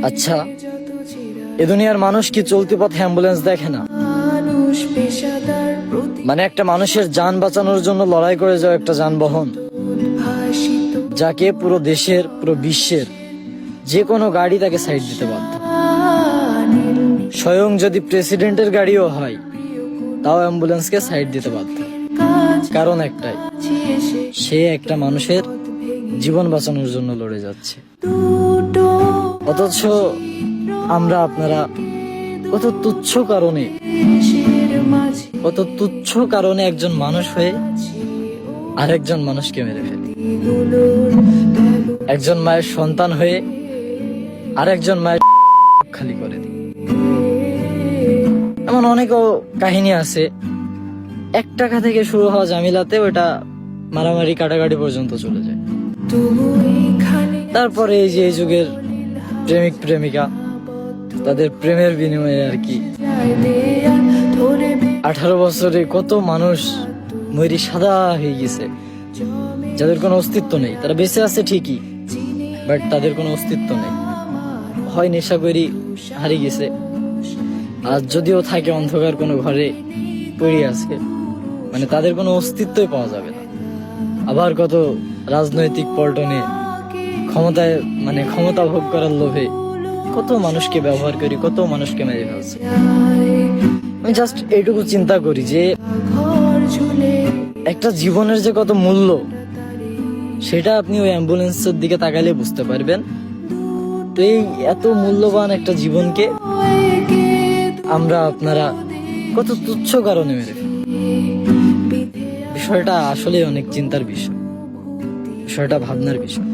আচ্ছা, এ দুনিয়ার মানুষ কি চলতি পথে অ্যাম্বুলেন্স দেখে না? মানে একটা মানুষের যান বাঁচানোর জন্য লড়াই করে যাওয়া একটা যানবাহন, যাকে পুরো দেশের পুরো বিশ্বের যে কোনো গাড়ি তাকে সাইড দিতে বাধ্য। স্বয়ং যদি প্রেসিডেন্টের গাড়িও হয় তাও অ্যাম্বুলেন্সকে সাইড দিতে বাধ্য। কারণ একটাই, সে একটা মানুষের জীবন বাঁচানোর জন্য লড়ে যাচ্ছে। অথচ আমরা আপনারা কত তুচ্ছ কারণে একজন মানুষ হয়ে আরেকজন মানুষকে মেরে ফেলি। একজন মায়ের সন্তান হয়ে আরেকজন মায়ের খালি করে দিই। এমন অনেকও কাহিনী আছে, 1 টাকা থেকে শুরু হওয়া ঝামেলাতে ওটা মারামারি কাটাকাটি পর্যন্ত চলে যায়। তারপরে এই যে এই যুগের প্রেমিক প্রেমিকা, তাদের প্রেমের বিনিময়ে আর কি 18 বছরে কত মানুষ মরি সাদা হয়ে গেছে, যাদের কোনো অস্তিত্ব নেই। তারা বেঁচে আছে ঠিকই, বাট তাদের কোনো অস্তিত্ব নেই। হয় নেশা করি হারিয়ে গেছে, আর যদিও থাকে অন্ধকার কোনো ঘরে পড়ে আছে, মানে তাদের কোনো অস্তিত্বই পাওয়া যাবে না। আবার কত রাজনৈতিক পল্টনে ক্ষমতা ভোগ করার লোভে কত মানুষকে ব্যবহার করি, কত মানুষকে মেরে ফেলছে। আমি জাস্ট এইটুকু চিন্তা করি যে একটা জীবনের যে কত মূল্য, সেটা আপনি ওই অ্যাম্বুলেন্সের দিকে তাকালে বুঝতে পারবেন। তো এই এত মূল্যবান একটা জীবনকে আমরা আপনারা কত তুচ্ছ কারণে মেরে ফেলি। বিষয়টা আসলে অনেক চিন্তার বিষয়, বিষয়টা ভাবনার বিষয়।